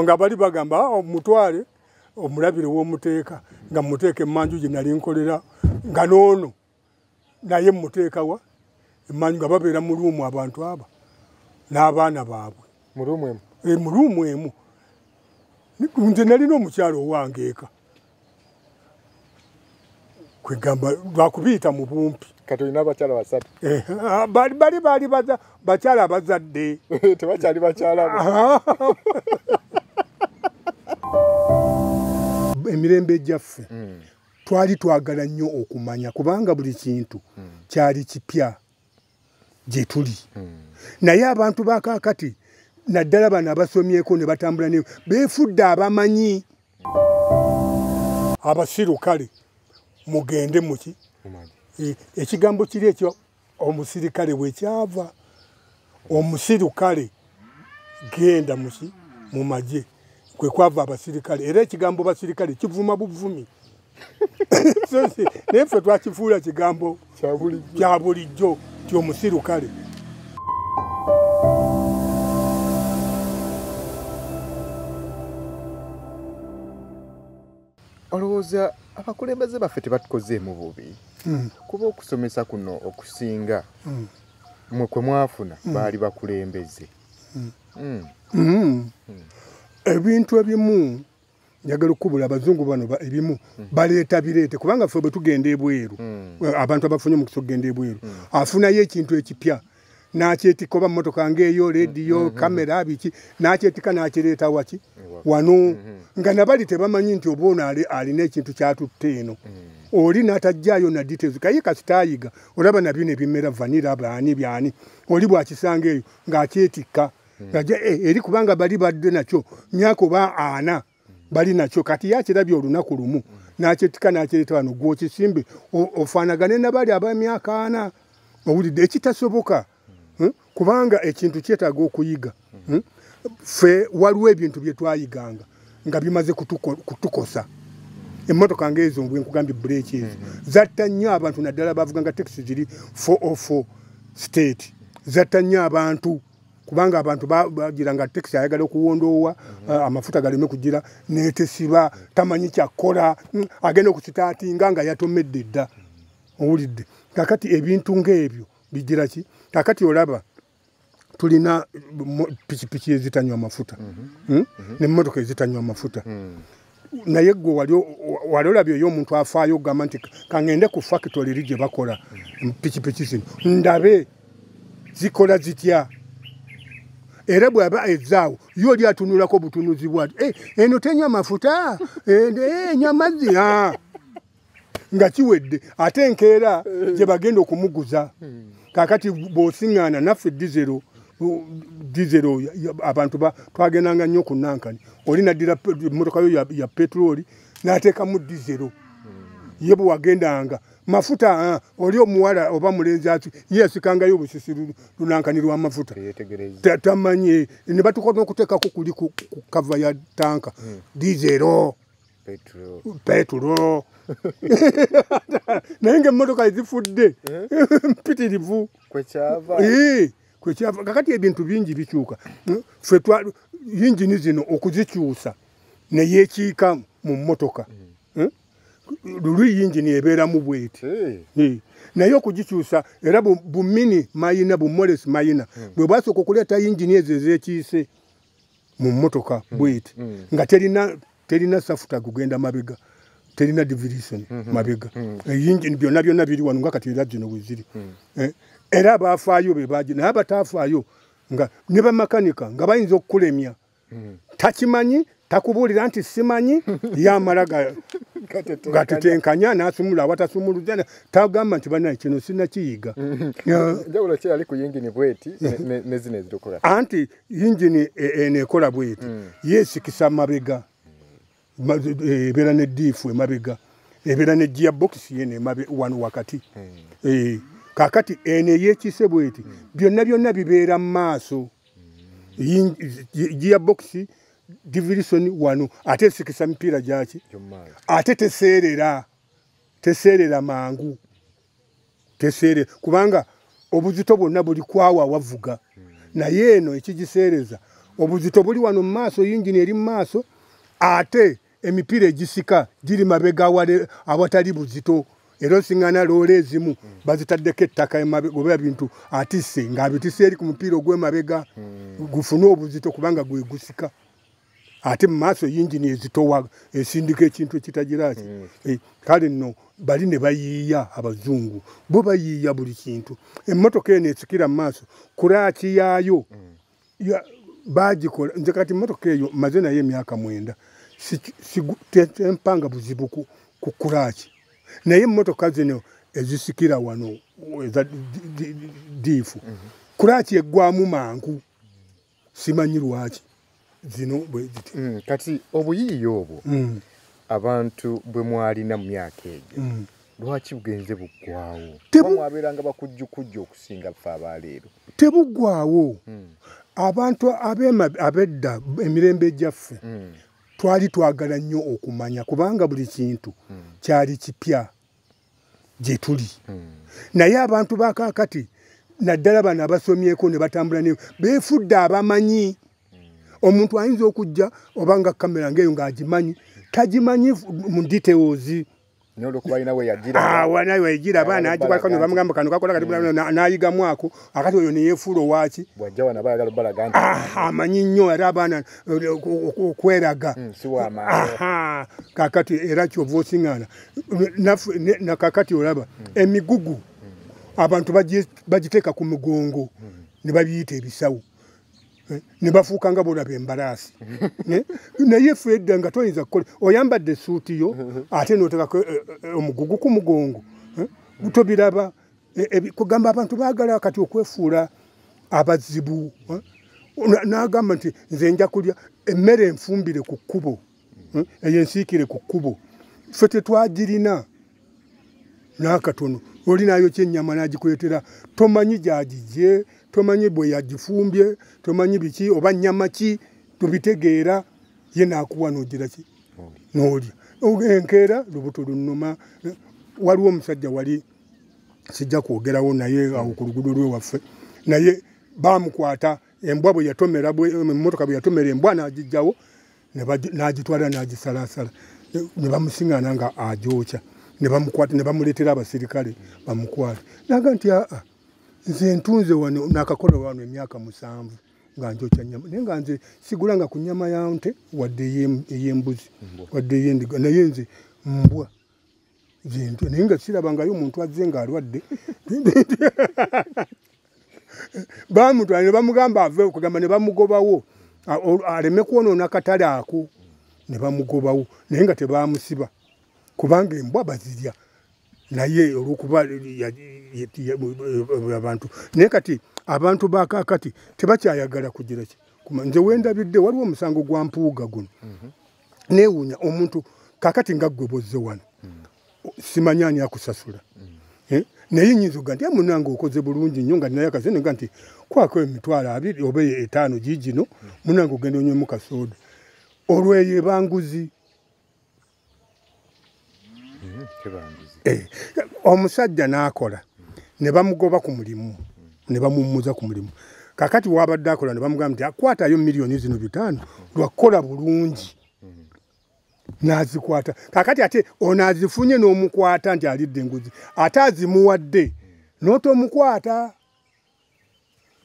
nga bali bagamba omutwale omulabire w'omuteeka nga muteeka emmanju gye nali nkolera nga noono naye muteeka wa emmanju nga babeera mu luumu abantu aba n'abaana baabwe mu luumu emu mu luumu emu nze nalina omukyalo owange eka kwegamba lwakubiyita mu bumpi kati olina abakyala basatu bali bakyala abazadde tebakyali bakyala emirembe gyaffe twali twagala nnyo okumanya kubanga buli kintu kyali kipya gye tuli naye abantu bakakati naddala bano abasomyeko ne batambula ne beefudde abamanyi abasiru kale mugende muki ekigambo kiri ekyo omusirikale bwekyava omusiru kale genda muki mu magye kwe kwava abasirikale era ekigambo basirikale kivuma buvumi naye ffe twakifuula kigambo kya bulijjo ti omusiru kale olowooza abakulembeze baffe tebatukozeemu bubi kuba okusomesa kuno okusinga mwe kwe mwafuna baali bakulembeze ebintu ebimu njagala okubula abazungu bano ebimu baleeta bireete kubanga ffe bwe tugenda ebweru abantu abafunye omukisa okugenda ebweru afunayo ekintu ekipya n'akyetika oba mmotoka ng'eyo rediyo kamera biki n'akyetika n'akireeta waki wano nga nabali tebamanyi nti oba ono alina ekintu kyatutte eno oli n'atajjaayo na details kaye kasitaayiga olaba nabyo ne bimera vanira baani byani oli bw'akisanga eyo ng'akyetikka eri kubanga bali badde nakyo myaka oba ana bali nakyo kati yakirabye olunaku lumu n'akyetika n'akireeta wano gw'okisimbe ofaanagane nabali ab'emyaka ana owulidde ekitasoboka kubanga ekintu kyetaaga okuyiga ffe waliwo ebintu bye twayiganga nga bimaze kutukosa emmotoka ng'ezo bwenkugambye bureeki ezo zatta nnyo abantu naddala bavuganga tekisi ziri 404 state zatta nnyo abantu kubanga abantu bagira nga tekisi ayagala okuwondoowa amafuta galeme kugira netesiba tamanyi kyakkola agenda okukitaatinga nga yatomedde dda owulidde kakati ebintu ng'ebyo bigira ki kakati olaba tulina pikipiki ezitanywa amafuta n'emmotoka ezitanywa amafuta naye gwe wali olabye eyo omuntu afaayo okugamba nti kaŋŋende ku factory eri gye bakola pikipiki zino ndabe zikola zitya era bw'aba ezaawo yo oli atunulako butunuzi bwati eno tenywa mafuta enywa amazzi nga kiwedde ate enkeera gye bagenda okumuguza kakati bw'osiŋŋaana naffe dizero abantu twagendanga nnyo ku nankani oli naddira emmotoka yo ya petroli n'ateekamu dizero ye bwe wagendanga mafuta oli omuwala oba mulenzi ati ye yasikangayo obusisi lunankani lw'amafuta tamanyi ne batukola n'okuteekako kuli ku kava ya tanka dizero petulo naye ng'emmotoka ezifudde mpitirivu kwekyava kakati ebintu bingi bikyuka ffe yingini zino okuzikyusa neyeekiika mu mmotoka luli yingini ebeeramu bweti naye okugikyusa era bumini mayina bumolesi mayina bwe bwasooka okuleeta yingini ezo ezeekiise mu mmotoka bweti nga terina safuta kugenda mabega terina division mabega yingini byonna biri wano nga kati era zino bwe ziri era abafaayo be baji naye abatafaayo nga ne bamakanika nga bayinza okukulemya takimanyi takubuulira nti simanyi yamala gatetenkanya n'asumula awatasumuluza tagamba nti banaye kino sinnakiyiga njawulo ki ali ku yingini bweti ne zino ezitukola anti yingini eneekola bweti yeesikisa mabega ebeera ne diifu emabega ebeera ne gearbox yene wano wakati kakati ene yekiise bweti byonna bibeera mu maaso gearbox division wano ate esikisa mipiira gyaki ate teseerera mangu kubanga obuzito bwonna buli kwawa wavuga naye eno ekigiseereza obuzito buli wano mu maaso yingini eri mu maaso ate emipiira egisika giri mabega awatali buzito era osiŋŋana loola ezimu bazitaddeko ettaka oba bintu atisse ng'abitisse eri ku mupiira ogw'emabega gufune obuzito kubanga gwe gusika ate mu maaso yingini ezitowa esindika ekintu ekitagiraki kale nno bali ne bayiiya abazungu bo bayiiya buli kintu emmotoka eno esikira mu maaso kuraaki yaayo bagikola nze kati emmotoka eyo maze naye emyaka 9 tempanga buzibu ku kuraaki naye emmotoka zino ezisikira wano eza diifu kuraaki eggwamu mangu simanyi lwaki zino bwe ziti kati obuyiiya obwo abantu bwe mwalina mu myaka egyo lwaki bugenze buggwawo mwabeeranga bakujjukujja okusinga ffe abaleero tebuggwawo abantu abedda emirembe gyaffe twali twagala nnyo okumanya kubanga buli kintu kyali kipya gye tuli naye abantu bakakati naddala bano abasomyeko ne batambula ne beefudde abamanyi omuntu ayinza okujja obanga kamera ng'eyo ng'agimanyi tagimanyi mu details nawe yagira abaana agikwako ne bamugamba kano kakola kati n'ayigamu ako akati oyo ne yeefuula owaki amanyi nnyo era abaana okweraga kakati era kyova osiŋŋaana nakakati olaba emigugu abantu bagiteeka ku mugongo ne babiyita ebisawo ne bafuuka nga bolaba embalaasi naye ffe edda nga toyinza kukola oyambadde essuuti yo ate n'oteekako omugugu ku mugongo tobiraba kugamba abantu baagala kati okwefuula abazibu n'agamba nti nze nja kulya emmere enfumbire ku kkubo eyo ensiikire ku kkubo ffe tetwagirina n'akatono olinayo kyennyama n'agikuleetera tomanyi gyagijje tomanyi bwe yagifumbye tomanyi biki oba nnyama ki tubitegeera ye naakuwa n'ogira ki n'olya enkeera lubuto lunnuma waliwo omusajja wali sijja kwogerawo naye awo ku luguudo lwewaffe naye baamukwata embwa bwe yatomera emmotoka bwe yatomera embwa n'agijjawo n'agitwala n'agisalaasala ne bamusiŋŋaana nga agyokya ne bamukwata ne bamuleetera abasirikale bamukwata naga nti nze ntunze wano nakakola wano emyaka 7 nga njokya nnyama naye nga nze sigulanga ku nnyama ya nte wadde ey'embuzi wadde ey'endiga naye nze mbwa zintu naye nga sirabangayo omuntu azze ng'alwadde bamutwala ne bamugamba ave okugamba ne bamugobawo aleme kwonoona akatale ako ne bamugobawo naye nga tebamusiba kubanga embwa bazirya naye olwokuba abantu naye kati abantu bakakati tebakyayagala kugira ki nze wendabidde waliwo omusango gwa mpuuga guno neewuunya omuntu kakati nga ggwe bozze wano simanyaani akusasula naye nyinza oga nti munange okoze bulungi nnyo nga naye akazene nga nti kwako emitwalo 2 oba 5 giigino munange ogenda onywemu kasooda olweyo ebanguzi omusajja n'akola ne bamugoba ku mulimu ne bamummuza ku mulimu kakati wabadde akola ne bamugamba nti akwatayo miliyoni zino 5 lwakola bulungi n'azikwata kakati ate ono azifunye n'omukwata nti alidde enguzi ate azimuwadde n'otomukwata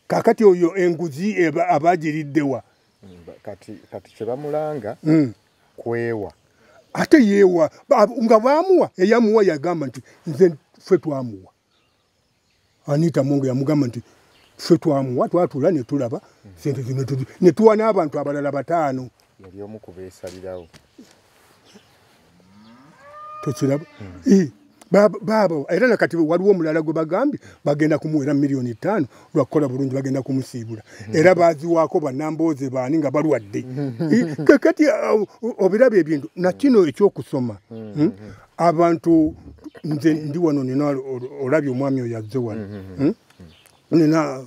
kakati oyo enguzi abagiriddewa kati kyebamulanga kwewa ate yeewa nga baamuwa eyamuwa yagamba nti nze ffe twamuwa Anita Mungu yamugamba nti ffe twamuwa twatula ne tulaba sente zino ne tuwa n'abantu abalala 5 yali omu kubeesalirawo tokiraba baabo era nakati waliwo omulala gwe bagambye bagenda kumuwera miliyoni 5 lwakukola bulungi bagenda kumusiibula era baaziwaako bannambooze baani nga balwadde kakati obiraba ebintu nakino ekyokusoma abantu nze ndi wano nina olabye omwami oyo azze wano nina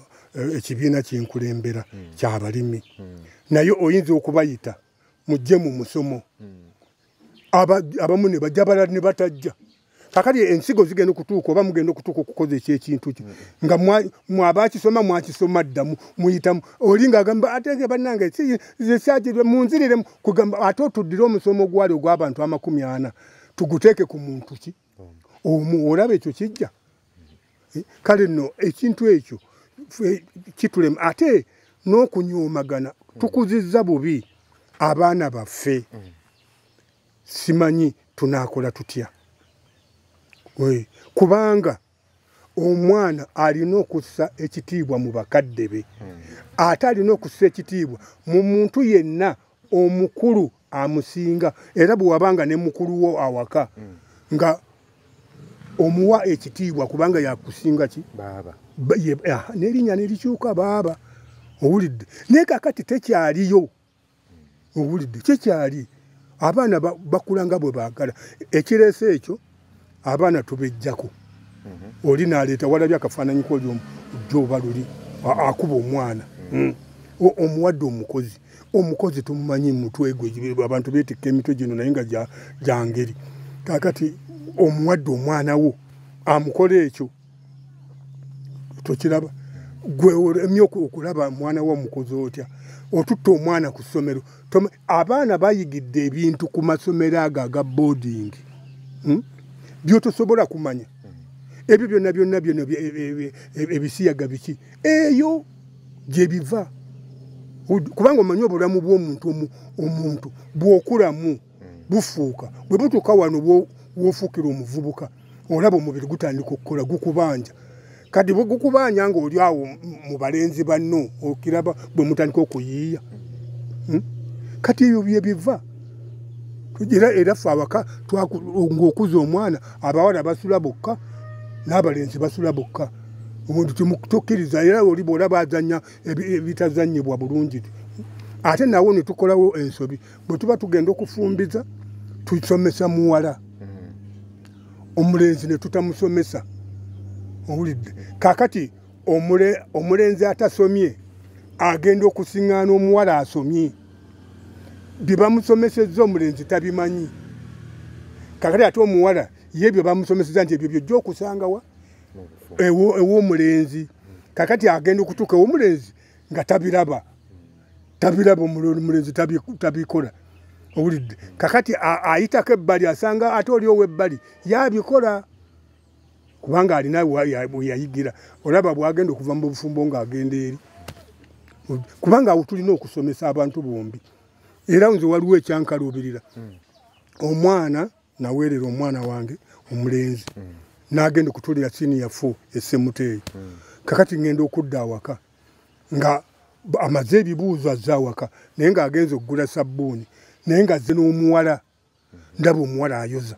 ekibiina kyenkulembera kyabalimi naye oyinza okubayita mujje mu musomo abamu ne bajja balala ne batajja kakati ensigo zigenda okutuuka oba mugenda okutuuka okukoza ekyekintu kyo nga mwabakisoma mwakisoma dda muyitamu oli ng'agamba ate bannange zekyagirwe munziriremu kugamba ate otuddire omusomo gwali ogw'abantu 40 tuguteeke ku muntu ki olaba ekyo kijja kale nno ekintu ekyo kitulema ate n'okunyoomagana tukuzizza bubi abaana baffe simanyi tunaakola tutya kubanga omwana alina okussa ekitiibwa mu bakadde be ate alina okussa ekitiibwa mu muntu yenna omukulu amusinga era bwe wabanga ne mukulu wo awaka nga omuwa ekitiibwa kubanga yakusinga ki baba n'erinnya nerikyuka baaba owulidde naye kakati tekyaliyo owulidde kyekyali abaana bakula nga bwe baagala ekireese ekyo abaana tubejjako oli n'aleeta walabye akafaananyi koli jjoba luli akuba omwana omuwadde omukozi tumumanyi mutwe gwe abantu beetikka emitwe gino naye nga gyangeri kakati omuwadde omwana wo amukola ekyo tokiraba gwe emye okulaba mwana wo omukozi otya otutta omwana ku ssomero abaana bayigidde ebintu ku masomero ago aga boarding byotosobola kumanya ebyo byonna ebisiyaga biki eyo gye biva kubanga omanyi obulamu bw'omuntu omuntu bw'okulamu bufuuka bwe butuuka wano wofuukira omuvubuka olaba omubiri gutandika okukola gukubanja kati bwe gukubanja ng'oli awo mu balenzi banno okiraba bwe mutandika okuyiiya kati ebyo bye biva era ffe awaka ng'okuza omwana abawala basula bokka n'abalenzi basula bokka tukkiriza era oli bw'olaba azannya ebitazannyibwa bulungi ate nawo ne tukolawo ensobi bwe tuba tugenda okufumbiza tusomesa muwala omulenzi ne tutamusomesa owulidde kakati omulenzi atasomye agenda okusiŋŋaana omuwala asomye bye bamusomesezza omulenzi tabimanyi kakati ate omuwala ye bye bamusomesezza nti ebyo byojja okusangawa ew'omulenzi kakati agenda okutuuka ew'omulenzi nga tabiraba omulenzi tabikola owulidde kakati ayitako ebbali asanga ate oli ow'ebbali yabikola kubanga alina yayigira olaba bwagenda okuva mu bufumbo ng'agenda eri kubanga awo tulina okusomesa abantu bombi era nze waliwo ekyankaluubirira omwana naweerera omwana wange omulenzi n'agenda okutulira siniya 4 essemuteeyi kakati ngenda okudda awaka nga amaze ebibuuzo azze awaka naye ng'agenza okugula sabbuuni naye ng'azze n'omuwala ndaba omuwala ayoza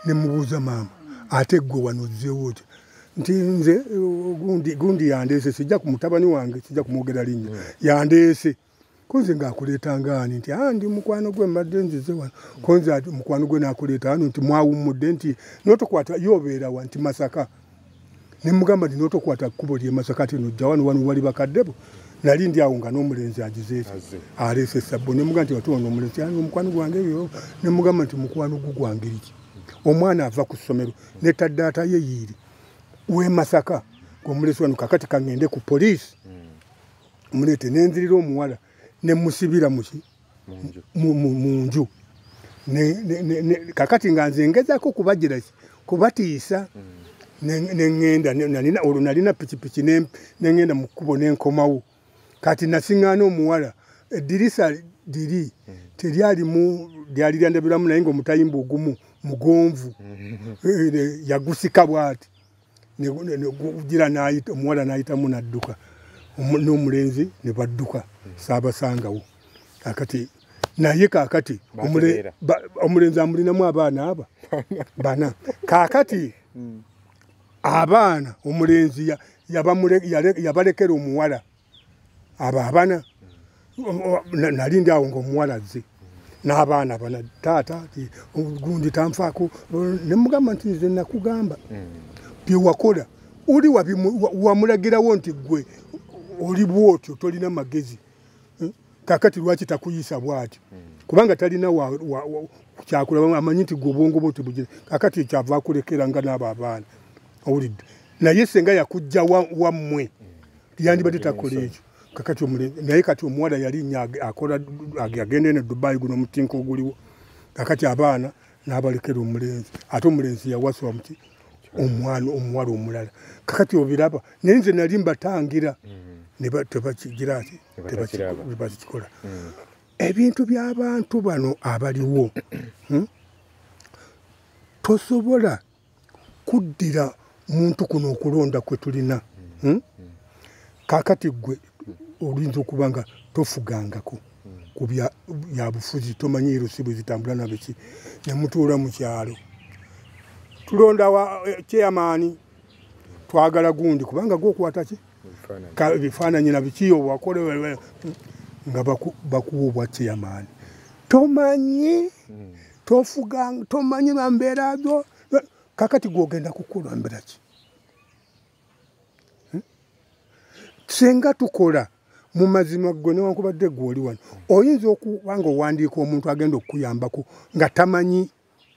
ne mubuuza maama ate gwe wano ozzeewo otya nti nze gundi yandeese sijja ku mutabani wange sijja kumwogera linnya yandeese konze ng'akuleetanga ani nti ndi mukwano gwe mbadde nzize wano konze ati mukwano gwe n'akuleeta wano nti mwawummudde nti n'otokwata yobeera wa nti Masaka ne mugamba nti n'otokwata kkubo ly'e Masaka ati nojja wano wali bakadde bo nali ndi awo nga n'omulenzi agizeeti aleese sabbo ne mugamba nti watuwano omulenzi omukwano gwange ebyo ne mugamba nti mukwano gwange ki omwana ava ku ssomero ne taddaata ye yiiri w'e Masaka ng'omulesi wano kakati kangende ku poliisi muleete nenzirira omuwala ne musibira muki munju kakati nga nze ngezaako kubatiisa neŋŋenda olwo nalina pikipiki neŋŋenda mu kkubo n'enkomawo kati nasiŋŋaana omuwala eddirisa liri teryalimu lyali lyandabiramu naye ng'omutayimba ogumu mugonvu yagusika bw'ati gira omuwala n'ayitamu n'adduka n'omulenzi ne badduka saabasangawo kakati naye kakati omulenzi amulinamu abaana aba bana kakati abaana omulenzi yabalekera omuwala abo abana nali ndi awo ng'omuwala azze n'abaana bana taata gundi tanfaako ne mugamba nti nze nakugamba bye wakola oli wamulagirawo nti gwe oli bwotyo tolina magezi kakati lwaki takuyisa bwati kubanga talina kyakulaba amanyi nti gobwongo bwo tebugire kakati kyava akulekera nga n'abo abaana owulidde naye senga yakujja wammwe yandibadde takola ekyo kakati naye kati omuwala yali nya akola agende ne Dubai guno mutinko oguliwo kakati abaana n'abalekera omulenzi ate omulenzi yawaswa muti omuwala omulala kakati obiraba naye nze nali mbatangira tebakigira ati tebakikola ebintu by'abantu bano abaliwo tosobola kuddira muntu kuno okulonda kwe tulina kakati gwe olinza okuba nga tofugangako ku byabufuzi tomanyi erusibu zitambula nabiki nemutuula mu kyalo tulonda wa chairman twagala gundi kubanga gwokwata ki bifaananyi na bikiyo wakole nga bakuwa chairman tomanyi tofuganga tomanyi bambeera zo kakati gwogenda kukulambira ki senga tukola mu mazima gwe newankubadde gwoli wano oyinza okuba nga owandiika omuntu agenda okukuyambako nga tamanyi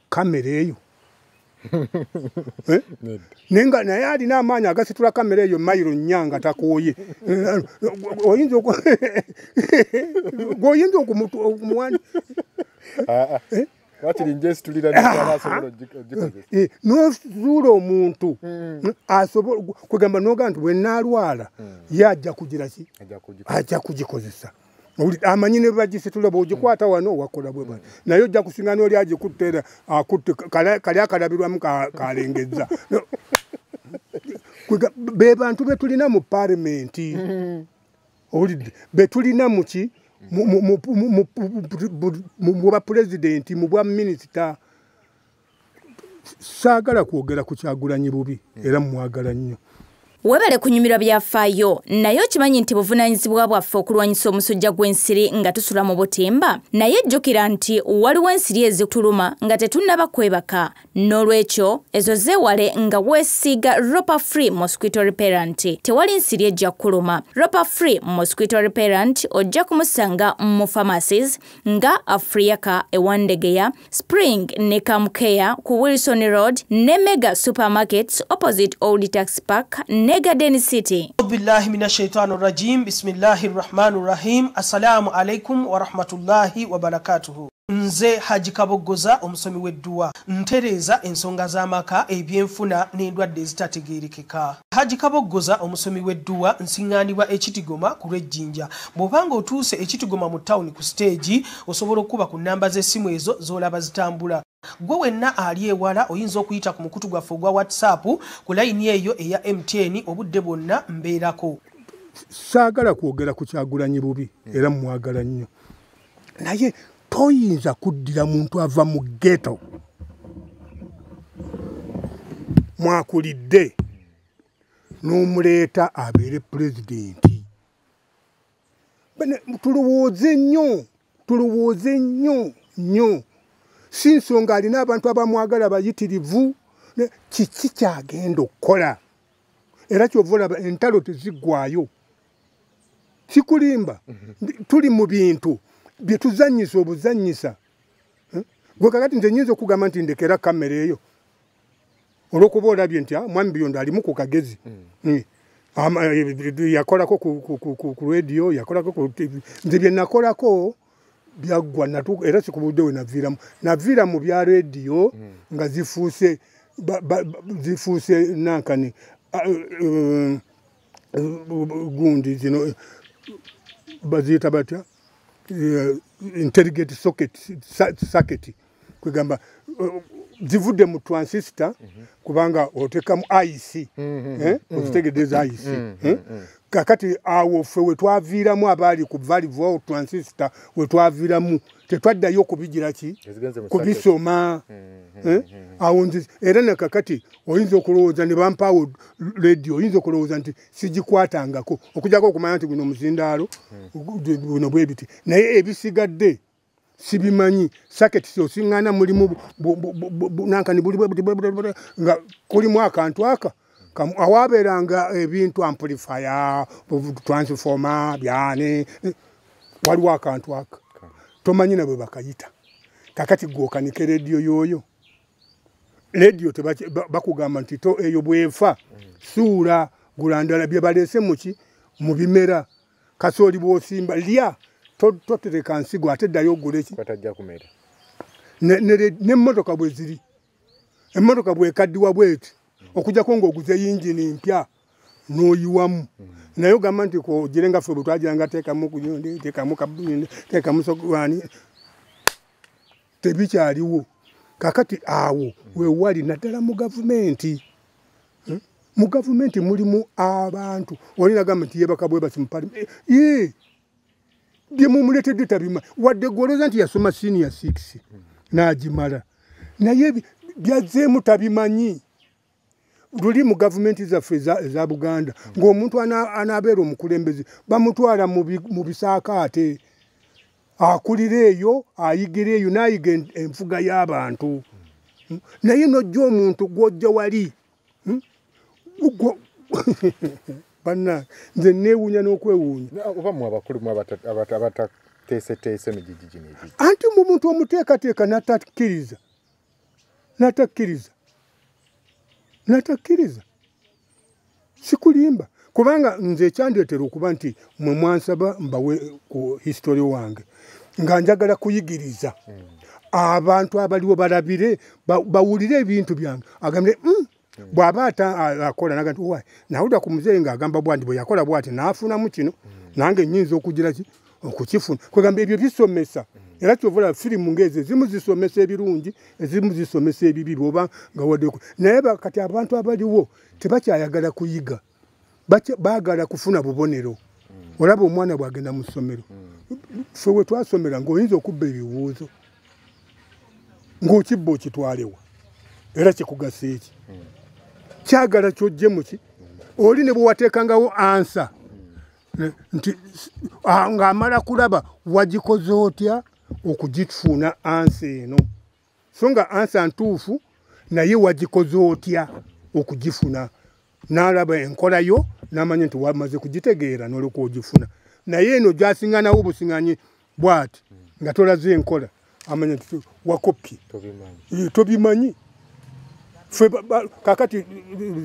kamera eyo naye alina amaanyi agasitula kamera eyo mayiro nnyanga takooye oyinza okumuwani nozuula omuntu kwegamba noga nti bwenaalwala ye ajja kugira ki ajja kugikozesa amanyi ne bagisitula bwogikwata wano wakola bwe bano naye ojja kusinga n'oli agikutte akutte kali akalabirwamu kalengezza be bantu be tulina mu paalamenti owulidde be tulina muki mu bapulezidenti mu bwa minisita saagala kwogera ku Kyagulanyi bubi era mwagala nnyo webale kunyumirwa byafaayo naye okimanyi nti buvunaanyizibwa bwaffe okulwanyisa omusujja gw'ensiri nga tusula mu butimba naye jjukira nti waliwo ensiri ezituluma nga tetunnaba kwebaka n'olwekyo ezo zeewale nga weesiiga Ropa Free Mosquito Repellent tewali nsiri ejja kuluma Ropa Free Mosquito Repellent ojja kumusanga mu pharmacies nga Afriaka ewandegeya Spring ne Kamkeya ku Wilson Road ne Mega Supermarkets opposite Old Tax Park Garden City. Billahi minash shaitani rajim. Bismillahir rahmanir rahim. Assalamu alaikum wa rahmatullahi wa barakatuhu. Nze Haji Kabogoza omusomi w'edduwa ntereza ensonga z'amaka ebyenfuna n'endwadde ezitategeerekeka. Haji Kabogoza omusomi w'edduwa nsiŋŋaanibwa Ekitigoma ku Lwejjinja. Bw'obanga otuuse Ekitigoma mu ttawuni ku stage osobola okuba ku nnamba z'essimu ezo z'olaba zitambula. Gwe wenna ali ewala oyinza okuyita ku mukutu gwaffe ogwa WhatsApp ku layini eyo eya MTN obudde bwonna mbeerako. Saagala kwogera ku Kyagulanyi bubi era mwagala nnyo naye toyinza kuddira muntu ava mu ghetto mwakulidde n'omuleeta abeere pulezidenti. Tulowooze nnyo si nsonga alina abantu abamwagala bayitirivu kiki kyagenda okukola era kyova olaba entalo teziggwayo kikulimba tuli mu bintu bye tuzannyisa obuzannyisa gwe kakati nze nyinza okugamba nti ndekera kamera eyo olw'okuba olabye nti mwami Biyonda alimu ku kagezi yakolako ku radio yakolako ku TV nze bye nakolako byagwa era sikubudde we naviira mu bya radio nga zifuuse nankani gundi zino baziyita batya intelligent socket kwegamba zivudde mu transistor kubanga otekamu IC ozitegeddeza IC kakati awo ffe we twaviiramu abaali ku valve wa transistor we twaviiramu tetwaddayo kubigira ki kubisoma awo nzi era na kakati oyinza okulowooza ne bampaawo radio oyinza okulowooza nti sigikwatangako okujjako okumanya nti guno muzindaalo buno bwe biti naye ebisigadde sibimanyi saketi osiŋŋaana mulimu nankani buli nga kulimu akantu aka awaabeeranga ebintu amplifier transformer byane waliwo akantu aka tomanyi nabwe bakayita kakati gwokanike rediyo yoyo rediyo bakugamba nti to eyo bwefa suula gulandala bye balese muki mu bimera kasooli bw'osimba lya totereka nsigo ate ddayo oguleki batajja kumera n'emmotoka bwe ziri emmotoka bwekaddiwa bweti okujjako ng'oguze yingini mpya n'oyiwamu naye ogamba nti kogire nga ffe bwe twagiranga teekamu kuyonde teekamu kabuyonde teekamu sogwani tebikyaliwo kakati awo weewali naddala mu gavumenti mu gavumenti mulimu abantu olinagamba nti yebaka bwebasi mu palimenti ye bye mumuletedde tabima wadde gwolooza nti yasoma senior 6 n'agimala naye byazzeemu tabimanyi luli mu gavumenti zaffe eza Buganda ng'omuntu anaabeera omukulembeze bamutwala mu bisaakaate akulira eyo ayigira eyo n'ayiga enfuga y'abantu naye nojja omuntu gw'ojja wali banna nze neewuunya n'okwewuunya oba mu abakulu mu abatateeseteese mu gigi gino egigi anti mu muntu omuteekateeka natakkiriza sikulimba kubanga nze ekyandeetera okuba nti mwe mwansaba mbawe ku history wange nga njagala kuyigiriza abantu abaliwo balabire bawulire ebintu byange agambye bw'aba akola naga nti wayi nawulira ku muzeeyi ng'agamba bwandi bwe yakola bwati n'afunamu kino nange nnyinza okugira ki okukifuna kwegamba ebyo bisomesa era kyovula firimu ng'ezo ezimu zisomesa ebirungi ezimu zisomesa ebibi bw'oba nga wadde naye kati abantu abaliwo tebakyayagala kuyiga baagala kufuna bubonero olaba omwana bw'agenda mu ssomero ffe we twasomera ng'oyinza okubba ebibuuzo ng'okibba okitwalewa era kikugasa eki kyagala kyojje muki oli ne bwe wateekangawo ansa nti ng'amala kulaba wagikoze otya okugifuna ansa eno so nga ansa ntuufu naye wagikoze otya okugifuna n'alaba enkolayo n'amanya nti wamaze kugitegeera n'olyoka ogifuna naye eno gyasiŋŋanawo busiŋŋanyi bw'ati nga tolaze enkola amanya nti wakopye tobimanyi kakati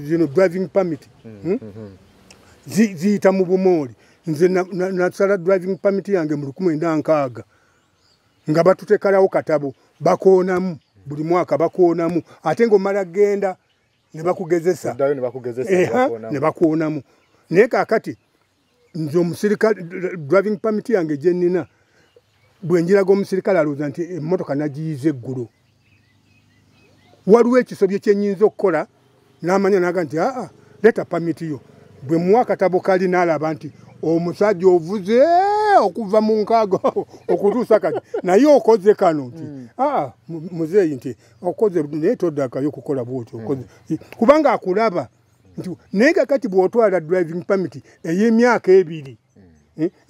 zino driving permit ziyita mu bumooli nze nasala driving permit yange mu 1960 nga batutekalawo katabo bakoonamu buli mwaka bakoonamu ate ng'omala genda ne bakugezesa ne bakoonamu naye kakati nze omusirikale driving permit yange gye nnina bwe njiraga omusirikale alowooza nti emmotoka nagiyiza eggulo waliwo ekisobyo kyenyinza okukola n'amanya naga nti leta permit yo bwe muwa akatabo kali n'alaba nti omusajja ovuze okuva mu nkaaga okutuusa kati naye okoze kano nti muzeeyi nti okoze naye toddakayo okukola bwotyo okoze kubanga akulaba nti naye kakati bw'otwala driving permit ey'emyaka 2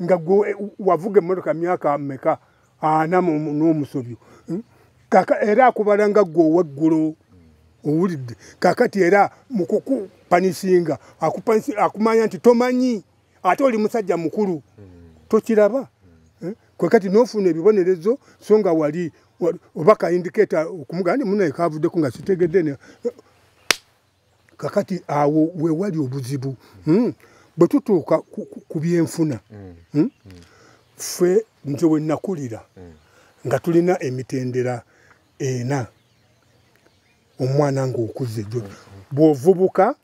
nga wavuga emmotoka myaka mmeka 4 n'omusobyo era akubala nga gwe ow'eggulo owulidde kakati era mu kukupanisinga akumanya nti tomanyi ate oli musajja mukulu tokiraba kwekati n'ofuna ebibonerezo so nga wali oba kaindiketa okumugamba nti munaye kavuddeko nga sitegedde kakati awo we wali obuzibu bwe tutuuka ku byenfuna ffe nze we nakulira nga tulina emitendera 4 omwana ng'okuze gyo bw'ovubuka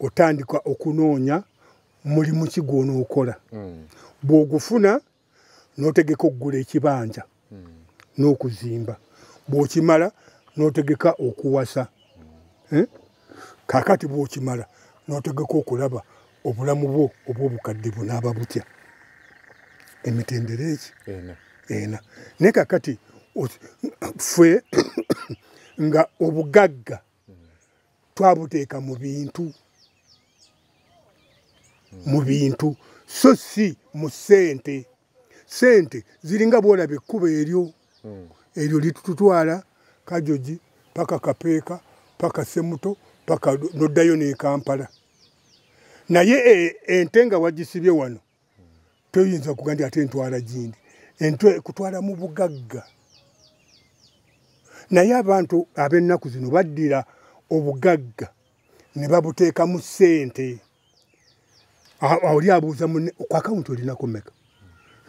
otandika okunoonya mulimu ki gw'onookola bw'ogufuna n'otegeka okugula ekibanja n'okuzimba bw'okimala n'otegeka okuwasa kakati bw'okimala n'otegeka okulaba obulamu bwo obw'obukadde bunaaba butya emitendera eki ena naye kakati ffe nga obugagga twabuteeka mu bintu so si mu ssente ziringa bwolaba ekkuba eryo litututwala Kajoji paka Kapeeka paka Semuto paka noddayo ne Kampala naye ente nga wagisibye wano toyinza kugamba ate ntwala gindi entwe kutwala mu bugagga naye abantu ab'ennaku zino baddira obugagga ne babuteeka mu ssente oli abuuza ku akawunti olinako mmeka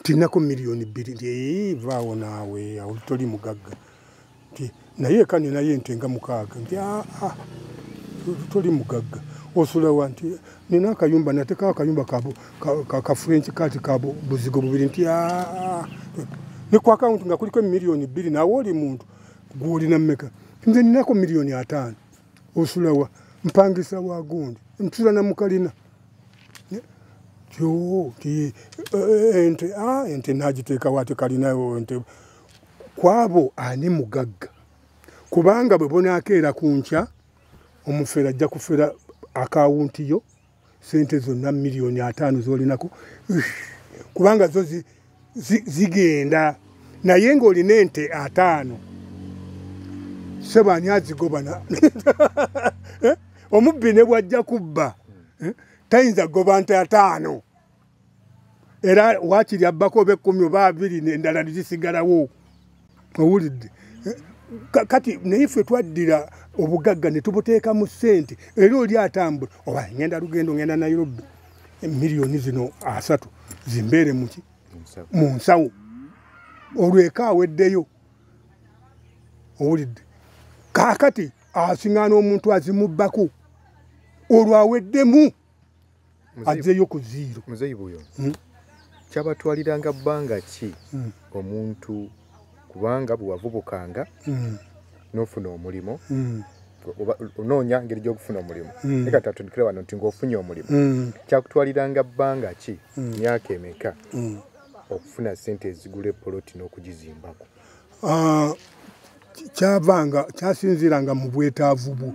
tinako miliyoni 2 vaawo naawe awo toli mugagga naye kani naye ente nga 6 nti toli mugagga osulawa nti nina akayumba natekawo akayumba ka French kati ka buzigo bubiri nti ne ku akawunti nga kuliko miliyoni 2 nawe oli muntu gwolina mmeka nze ninako miliyoni 5 osulawa mpangisa wa gundi ntula na mukalina ente nagiteeka wate kalinayo ente kwabo ani mugagga kubanga bwe bonaakeera ku nkya omufera ajja kufera akawunti yo sente zonna miliyoni 5 z'olinako kubanga zo zigenda naye ng'olina ente 5 sebani azigobana omubbi ne bwajja kubba tayinza goba nte 5 era wakiri abbako be10 oba 2 endala zisigalawo owulidde kati naye ffe twaddira obugagga ne tubuteeka mu ssente era oli atambula oba ngenda lugendo ngenda Nairobi miliyoni zino 3 zimbeere muki mu nsawo olweka aweddeyo owulidde kaakati asiŋŋaana omuntu azimubbako olwo aweddemu azzeeyo ku zero muzeyibuyo kyabatwaliranga bbanga ki omuntu kubanga bwe wavubukanga n'ofuna omulimu onoonya ngeri gy'okufuna omulimu naye kati atundikire wano nti ng'ofunye omulimu kyakutwaliranga bbanga ki myaka emeka okufuna ssente ezigula epoloti n'okugizimbako kyasinziranga mu bwetaavu bwo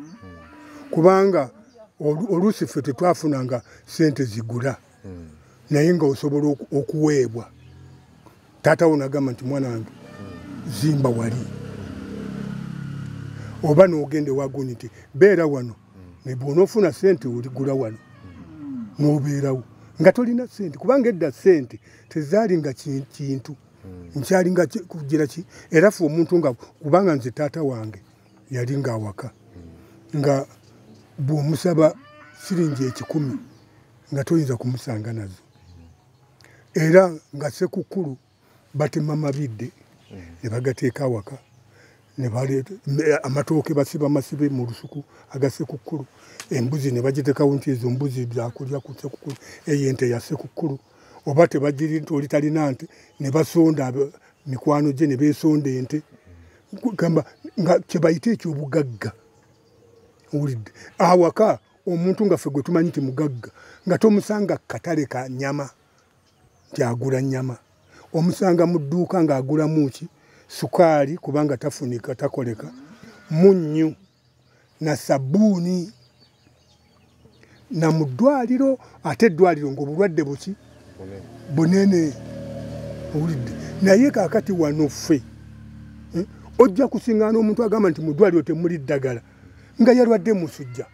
kubanga oluusi ffe tetwafunanga ssente zigula naye nga osobola okuweebwa taata wo nagamba nti mwana wange zimba wali oba n'ogende waguni nti beera wano ne bw'onoofuna ssente oligula wano n'obeerawo nga tolina ssente kubanga edda ssente tezaalinga kintu nkyalinga kugira ki era ffe omuntu nga kubanga nze taata wange yali ng'awaka nga bw'omusaba siringi 10 nga toyinza kumusanga nazo era nga sekukulu batema mabidde ne bagateeka awaka ne baleeta amatooke basiba masibe mu lusuku agasekukulu embuzi ne bagiteekawo nti ezo mbuzi zakulya ku sekukulu eyo ente ya sekukulu oba tebagiri nti oli talina nte ne basonda mikwano gye ne beesonda ente gamba nga kyebayita ekyobugagga owulidde awaka omuntu nga ffe gwe tumanyi nti mugagga nga tomusanga katale ka nnyama kyagula nnyama omusanga mu dduuka ng'agulamu ki sukaali kubanga tafunika takoleka munnyu na sabbuuni na mu ddwaliro ate eddwaliro ng'obulwadde buki bunene owulidde naye kaakati wano ffe ojja kusiŋŋaana omuntu agamba nti mu ddwaliro temuli ddagala nga yalwadde musujja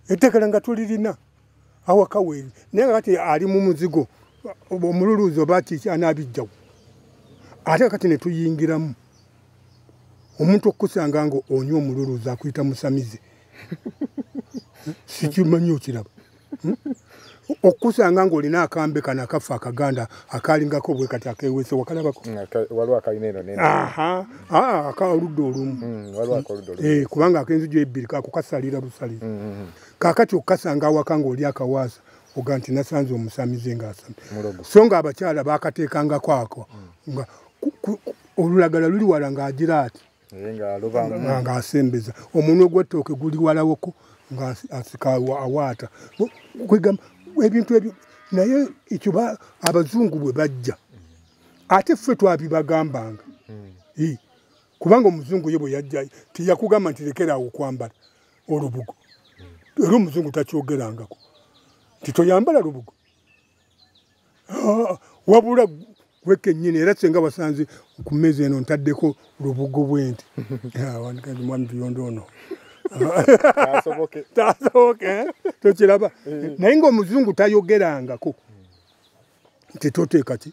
eddagala nga tulirina awaka weeri naye kakati ali mu muzigo omululuuzi oba kiki anaabijjawo ate kakati ne tuyingiramu omuntu okukusanga nga onywa omululuuzi akuyita musamize sikimanyi okiraba okusanga ng'olina akambe kano akafa akaganda akalingako bwe kati akeweese wakalabako waliwo akalina eno nene akaludda olumu kubanga ak'enzigi 2 kako kasalira busalira kaakati okukasanga awaka ng'oli akawaasa oga nti nasanze omusamize ng'asami so nga abakyala baakateekangako ako nga olulagala luli wala ng'agira ati ng'asembeza omunwe gw'ettooke guli walawoko ng'asika awaata kwegamba ebintu ebyo naye ekyo abazungu bwe bajja ate ffe twabibagambanga kubanga omuzungu ye bwe yajja teyakugamba nti lekerawo okwambala olubugo era omuzungu takyogerangako nti toyambala lubugo wabula gwekennyini era senga basanze ku mmeeza eno ntaddeko lubugo bwenti mwami tuyondo ono tasoboke tokiraba naye ng'omuzungu tayogerangako titoteeka ki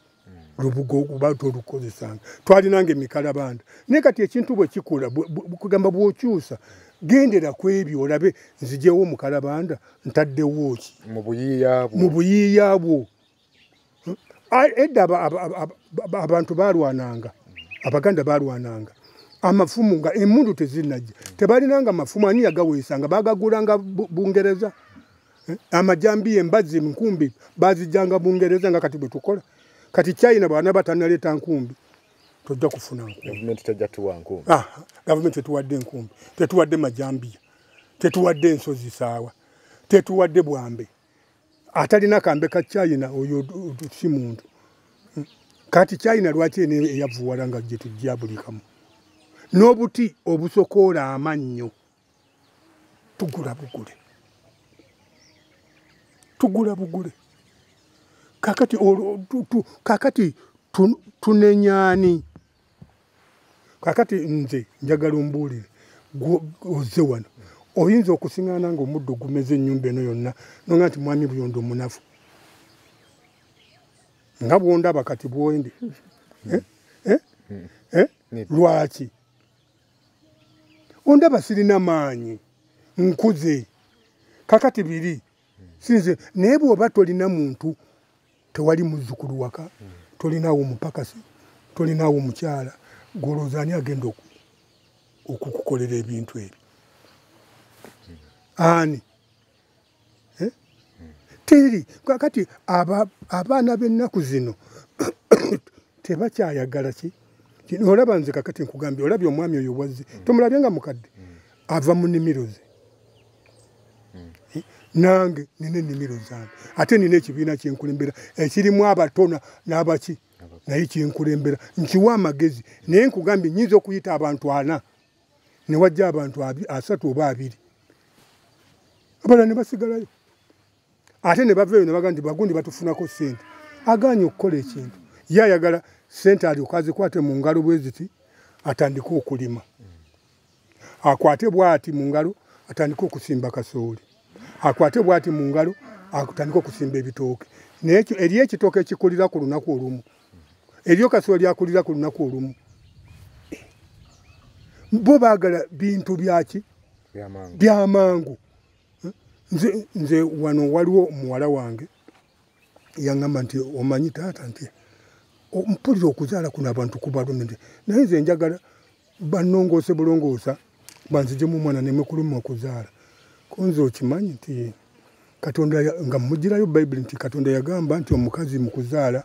lubugo kuba tolukozesanga twalinanga emikalabanda naye kati ekintu bwe kikula kugamba bw'okyusa gendera ku ebyo olabe nzijewo omukalabanda ntaddewo ki mu buyiiya bwo edda abantu balwananga abaganda balwananga amafumu nga emundu tezinajja tebalinanga mafumu ani yagaweesanga bagagulanga bungereza amajambi embazzi nkumbi bazijanga bungereza nga kati bwe tukola kati China bwana batanaleta nkumbi tojja kufuna nkumbi government tajja tuwa nkumbi government tetuwadde nkumbi tetuwadde majambi tetuwadde ensozi saawa tetuwadde bwambe atalina kambe ka China oyo si muntu kati China lwaki ene yavuwala nga gye tujja bulikamu n'obuti obusokoola amannyo tugula bugule kakati tunenyani kakati nze njagala ombuulire ozze wano oyinza okusiŋŋaana ng'omuddo gumeze ennyumba eno yonna nonga nti mwami Buyondo munafu nga bwondaba kati bwondi lwaki ondaba sirina maanyi nkuze kakati biri sinze naye bw'oba tolina muntu tewali muzzukulu waka tolinaawo omupakasi tolinaawo omukyala gwolowooza ani agenda okukukolera ebintu ebyo ani teri kakati abaana b'ennaku zino tebakyayagala ki olaba nze kakati nkugambye olabye omwami oyo wazze tomulabye nga mukadde ava mu nnimiro ze nange nina ennimiro zange ate nina ekibiina kyenkulembera ekirimu abatona n'abaki naye kyenkulembera nkiwa amagezi naye nkugambye nnyinza okuyita abantu 4 ne wajja abantu 3 oba 2 abala ne basigalayo ate ne baveeyo ne baga nti bagundi batufunako ssente aganye okukola ekintu ye ayagala ssente alyoka azikwate mu ngalo bwe ziti atandike okulima akwate bw'ati mu ngalo atandike okusimba kasooli akwate bw'ati mu ngalo atandike okusimba ebitooke naye eriyo ekitooke ekikulira ku lunaku olumu eriyo kasooli akulira ku lunaku olumu bo baagala bintu byaki byamangu nze wano waliwo muwala wange yaŋŋamba nti omanyi taata nti mpulira okuzaala kuno abantu kubalume nti naye nze njagala bannongoose bulongoosa banzijemu omwana nemukuluma okuzaala kunze okimanyi nti katonda nga mugirayo bayibuli nti katonda yagamba nti omukazi mu kuzaala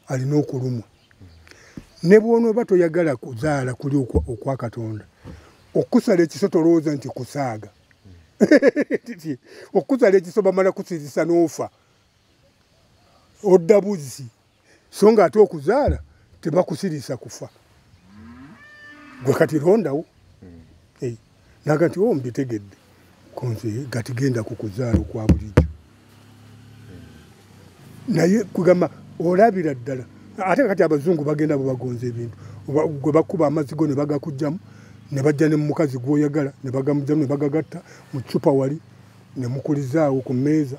alina okulumwa ne bw'onooba toyagala kuzaala kuli okwa katonda okusala ekiso tolowooza nti kusaaga okusala ekiso bamala kusirisa n'ofa odda buzzi so nga ate okuzaala tebakusirisa kufa gwe kati rondawo naga nti mbitegedde konze gati genda kukuzaala okwa bulijjo naye kugamba olabira ddala ate kati abazungu bagenda bagonza ebintu gwe bakuba amazigo ne bagakujjamu ne bajja ne mukazi gwoyagala ne bagamujjamu ne bagagatta mu cupa wali ne mukulizaawo ku mmeeza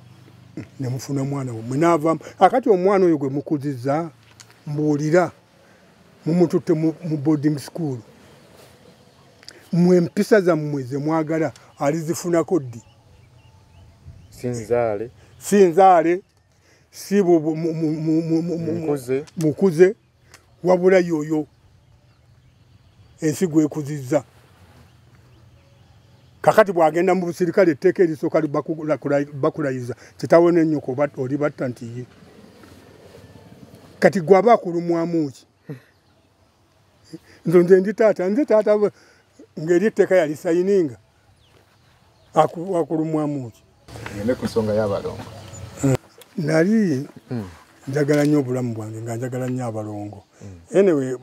ne mufuna mwana we mwenaavaamu akati omwana oyo gwe mukuzizza mbuulira mumututte mu boarding school mwe empisa zammwe ze mwagala alizifunako ddi sinzaale si mukuze wabula yoyo ensi gwekuzizza kakati bwagenda mu busirikale etteeka erisooka bakulayiza kitawe n'ennyoko oli batta nti ye kati gwaba akulumwamu ki nze ndi taata ng'eri etteeka yalisayininga akulumwamu ki ngende ku nsonga y'abalongo nali njagala nnyo obulamu bwange nga njagala nnyo abalongo anyway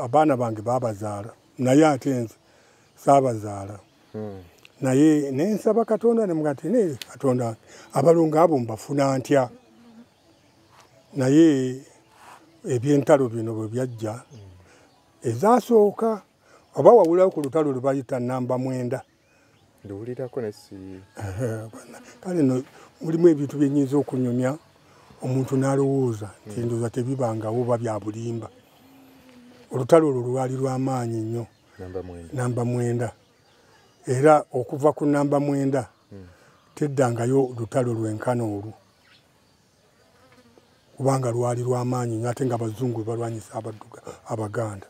abaana bange baabazaala naye ate nze saabazaala naye nensaba katonda nemugati ne katonda abalongo abo mbafuna ntya naye ebyentalo bino bwe byajja ezasooka oba wawulawo ku lutalo lwe bayita namba 9 nduwulirako nesi kale no mulimu ebintu byenyinza okunyumya omuntu n'alowooza nti ndowooza tebibangawo oba bya bulimba. Olutalo olwo lwali lw'amaanyi nnyo, namba 9 era okuva ku namba 9 teddangayo lutalo lwenkana olwo kubanga lwali lw'amaanyi nnyo ate nga abazungu balwanyisa Abaganda.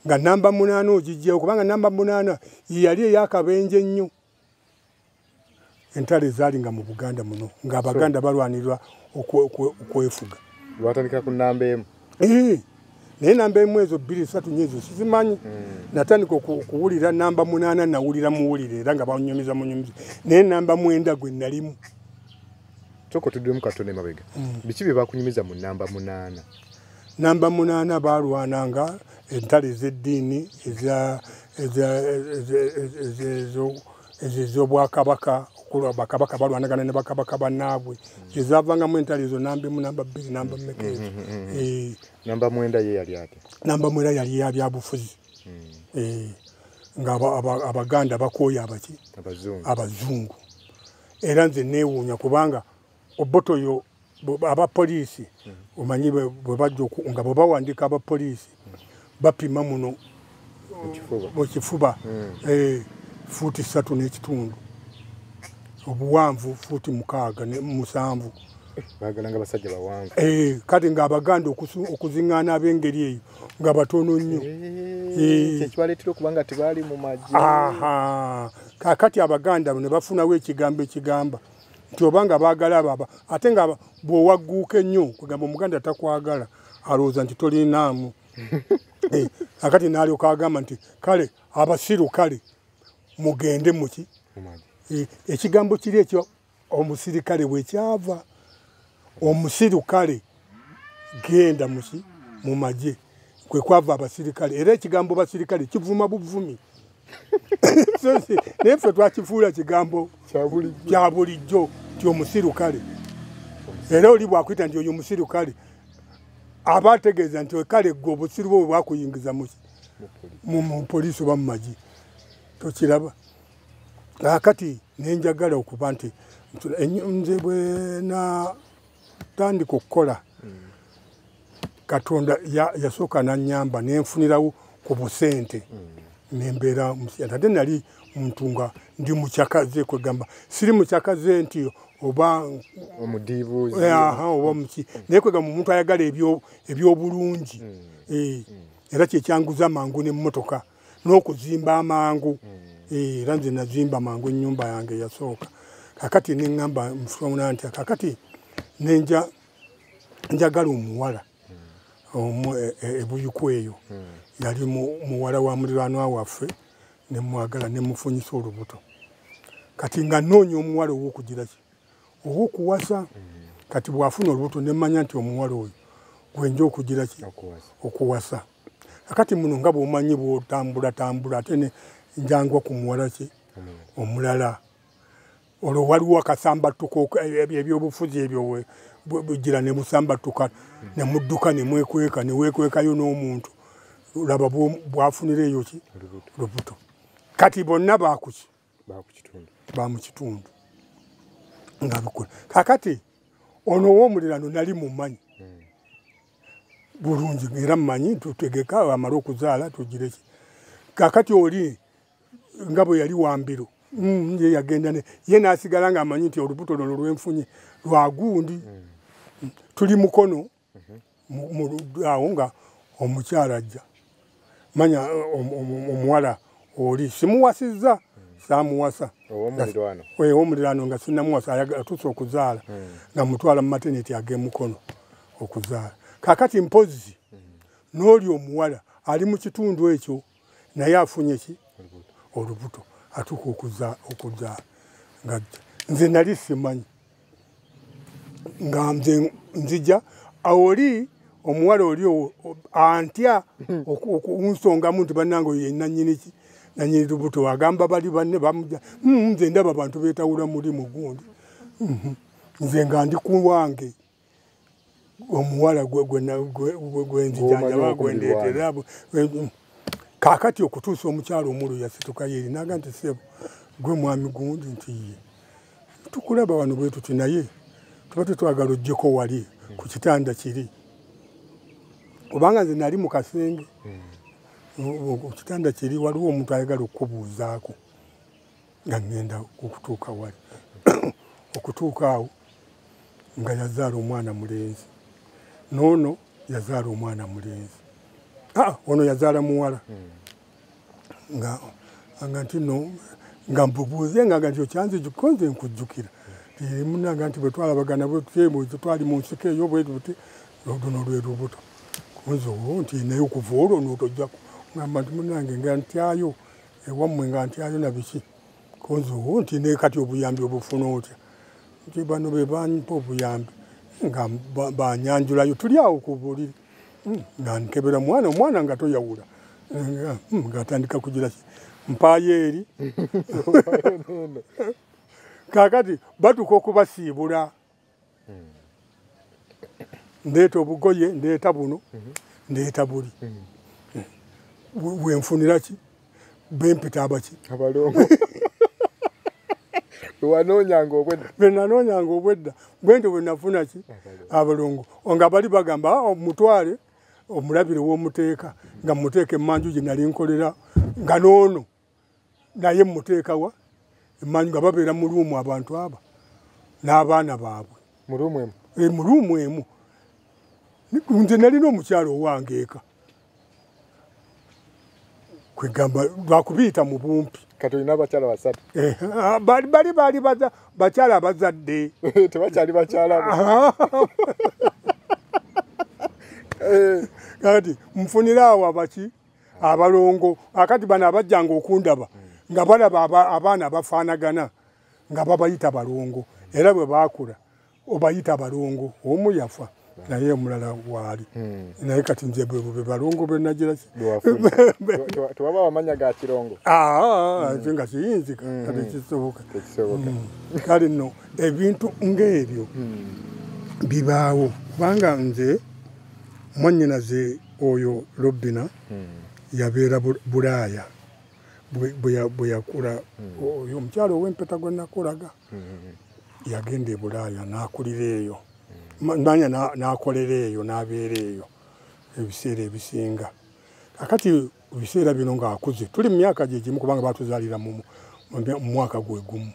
Nga namba 8 ogijjayo kubanga namba 8 yali ey'akabenje nnyo. Entale zaali nga mu Buganda muno ng'Abaganda balwanirwa okwefuga. Lwatandika ku namba 1. Naye namba 1 ezo 2 3 nyezo sizimanyi. Natandika okuwulira namba 8 nawulira muwulire era nga banyumiza. Naye namba 9 gwe nalimu. Choko tuddemu katone mabega. Biki bye bakunyumiza mu namba 8? Namba 8 balwananga entale z'eddiini ez'obwakabaka okulwa bakabaka balwanagana ne bakabaka bannaabwe ezavangamu entale ezo namba 1 namba 2 namba 3. Namba 9 ye yali ate? Namba 9 yali ya byabufuzi. Nga Abaganda bakooya abazungu. Era nze neewuunya kubanga oboto yo abapoliisi omanyi bwe bajja nga bwe bawandiika abapoliisi bapima muno mu kifuba fuuti 3 n'ekitundu obuwanvu fuuti 6 bagalanga basajja bawanvu. Kati ng'Abaganda okuziŋŋaana ab'engeri eyo nga batono nnyo. Kyekibaleetera okubanga tebaali mu magye. Kaakati Abaganda ne bafunawo ekigambo ekigamba nti obanga baagala baba ate nga bw'owagguuka ennyo kugamba Omuganda takwagala alowooza nti tolinaamu. Akati n'alyoka agamba nti kale abasiru kale mugende muki ekigambo kiri ekyo omusirikale bwekyava omusiru kale genda muki mu magye kwe kwava abasirikale era ekigambo basirikale kivuma buvumi. Naye ffe twakifuula kigambo kya bulijjo ti omusiru kale era oli bwakwita nti oyo omusiru kale aba ategeeza nti kale gwe obusiru bwe bwakuyingiza mu poliisi oba mu magye tokiraba. Kakati nenjagala okuba nti nze bwe natandika okukola Katonda yasooka nannyamba nenfunirawo ku busente nembeera ate nali muntu nga ndi mukyakaze kwegamba siri mukyakaze nti oba omudiibuuzi oba muki naye kwegamba omuntu ayagala ebyobulungi era kyekyanguza amangu n'emmotoka n'okuzimba amangu. Era nze nazimba mangu ennyumba yange yasooka. Kakati neŋŋamba mufuna nti kakati njagala omuwala ebuyuku eyo yali muwala wa muliraanwa waffe nemwagala nemufunyisa olubuto. Kati nga nnoonya omuwala ow'okugira ki ow'okuwasa. Kati bw'afuna olubuto nemmanya nti omuwala oyo gwenja okugira ki okuwasa. Kakati muno nga bw'omanyi bw'otambula ate njangwa ku muwala ki omulala olwo waliwo akasambattuko ebyobufuzi ebyo bugira ne busambattuka ne mudduka ne mwekweka ne weekwekayo n'omuntu laba bwafunira eyo ki lubuto. Kati bonna bamukitundu nga bikola. Kakati ono ow'omulirano nali mumanyi bulungi era mmanyi tutegeka amala okuzaala tugire ki. Kakati oli nga bwe yali wambiro ye yagenda ye n'asigala ng'amanyi nti olubuto lwo lwenfunye lwa gundi. Tuli mukono awo nga omukyala ajja manya omuwala oli simuwasizza saamuwasa ow'omuliraano nga sinnamuwasa atuuse okuzaala nga mutwala mu maternity ag'emukono okuzaala. Kakati mpozi n'oli omuwala ali mu kitundu ekyo naye afunye ki olubuto atuuka okuzaala. Nze nali simanyi nga nzija oli omuwala oli antya okunsongamu nti bannange oyo nanyini lubuto agamba bali banne bamujja nze ndaba abantu beetawula mulimu gundi nze nga ndi ku wange omuwala gwenzijanja gwendeetera. Kaakati okutuusa omukyalo omulu yasituka yeri naga nti sebo gwe mwami gundi nti tukulaba wano bwe tuti naye tuba tetwagala ojjeko wali ku kitanda kiri kubanga nze nali mu kasenge ku kitanda kiri waliwo omuntu ayagala okubuuzaako nga ngenda okutuuka wali okutuuka awo nga yazaala omwana mulenzi noono yazaala omwana mulenzi ono yazaala muwala nga nti no nga mbubuuze nga nti okyanze gikonze nkujjukira munanga nti bwe twalabagana twali mu nsiko eyo bwetuti luno lwe lubuto kunze nti naye okuva olwo nootojjaku ngamba nti munange nga ntyayo ewammwe nga ntyayo na biki kunze nti naye kati obuyambi obufuna otya nti bano be bampa obuyambi nga banyanjulayo tuli awo ku buliri nga nkebera omwana nga toyawula ng'atandika kugira mpaayo eri kaakati batuuka okubasiibula ndeeta obugoye ndeeta buno ndeeta buli wenfunira ki bempita abaki abalongo wanoonyanga obwedda benanoonyanga obwedda bwente bwe nafuna ki abalongo nga bali bagamba mutwale omulabire w'omuteeka nga muteeka emmanju gye nali nkolera nga noono naye muteekawa emmanju nga babeera mu luumu abantu aba n'abaana baabwe mu luumu emu mu luumu emu nze nalina omukyalo owange eka kwegamba lwakubiyita mu bumpi kati olina abakyala basatu bali bakyala abazadde tebakyali bakyala kati nfunira awo abaki abalongo akati bano abajjanga okundaba nga balaba abaana bafaanagana nga babayita balongo era bwe baakula obayita balongo omu yafa naye omulala waali naye kati nze be balongo benagira tewaba amanya ga kirongo nze nga kiyinzika kati kisoboka kale nno ebintu ng'ebyo bibaawo kubanga nze mwannyinaze oyo Robina yabeera Bulaaya bwe yakula oyo omukyalo ow'empeta gwe nakulaga yagenda e Bulaaya n'akulira eyo manya n'akolera eyo n'abeera eyo ebiseera ebisinga kakati ebiseera bino ng'akuze tuli mu myaka gye gimu kubanga batuzaalira mu mwaka gwe gumu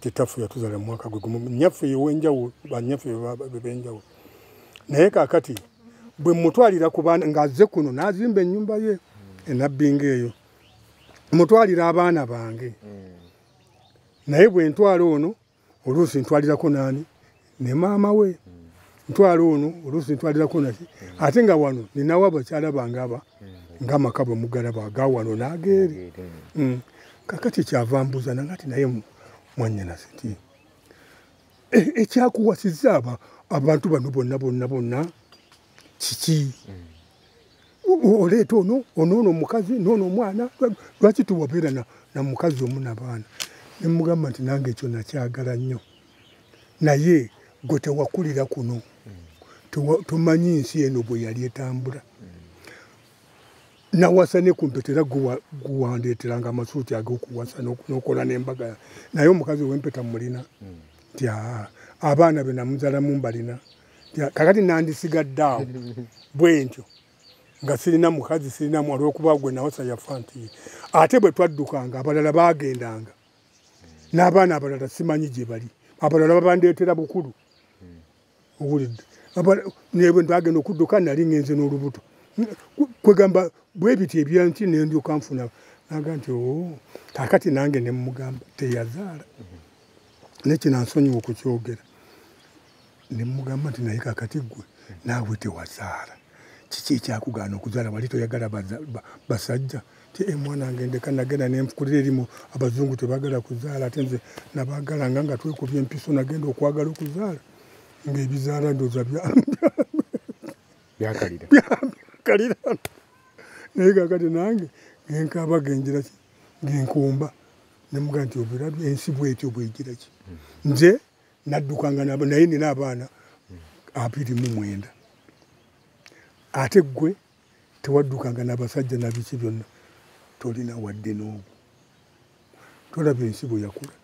kitaffe yatuzaalira mu mwaka gwe gumu nnyaffe ow'enjawulo bannyaffe b'enjawulo naye kakati bwe mutwalira ku baana ng'azze kuno n'azimba ennyumba ye enabbinga eyo mutwalira abaana bange naye bwe ntwala ono oluusi ntwalirako naani ne maama we ntwala ono oluusi ntwalirako naki ate nga wano ninawo abakyala bange aba ng'amaka bwe mugalaba agawano n'ageeri kakati kyava mbuuza nangati naye mwannyinaze nti ekyakuwasizza abantu bano bonna kiki oleeta onoono omukazi noono omwana lwaki tuwabeera na mukazi omu n'abaana ne mugamba nti nange ekyo nakyagala nnyo naye gwe tewakulira kuno tomanyi nsi eno bwe yali etambula nawasa ne kumpetera guwandeeteranga amasuuti ag'okuwasa n'okola n'embaga naye omukazi ow'empeta mulina nti abaana be namuzaalamu mbalina kakati nandisigadde awo bwe ntyo nga sirina mukazi sirina mwala olwokuba gwe nawasa yafa nti ate bwe twaddukanga abalala baagendanga n'abaana abalala simanyi gye bali abalala babandeetera bukulu owulidde nebwe twagenda okudduka nali ngenze n'olubuto kwegamba bwe biti ebyanti nendyoka nfuna naga nti kakati nange ne mugamba teyazaala nekinansonyiwa okukyogera ne mugamba nti naye kakati gwe naawe tewazaala kiki ekyakugaana okuzaala wali toyagala basajja ti mwana wange ndeka nagenda nenfukulira erimu abazungu tebagala kuzaala ate nze nabagalanga nga twekubya empiso nagenda okwagala okuzaala ng'ebizaala ndooza byakalira naye kakati nange genkaaba genjira ki genkumba nemuga nti obirabye ensi bwetyo bwegira ki nze naddukanga naye nina abaana 29 ate gwe tewaddukanga n'abasajja nabiki byonna tolina wadde n'obu tolaba ensi bwe yakula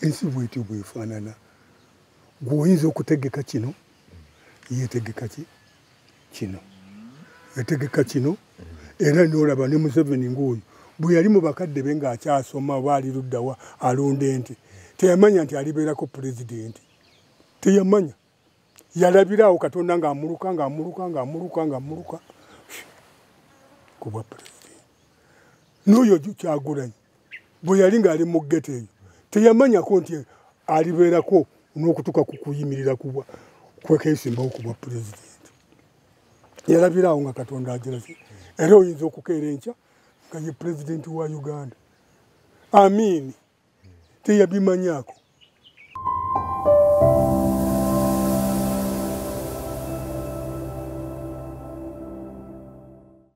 ensi bwetyo bwefaanana gweoyinza okutegeka kino yeetegeka kino yategeka kino era nolaba ne Museveni ng'oyo bwe yali mu bakadde be ng'akyasoma oba ali luddawa alonda ente teyamanya nti alibeerako pulezidenti teyamanya yalabiraawo Katonda ng'amuluka kuba pulezidenti n'oyo Kyagulanyi bwe yali ng'ali mu ggeto eyo teyamanyako nti alibeerako n'okutuuka ku kuyimirira kwekeesimbawo kuba pulezidenti yalabiraawo nga Katonda agirase era oyinza okukeera enkya nga ye pulezidenti wa Uganda amiini teyabimanyako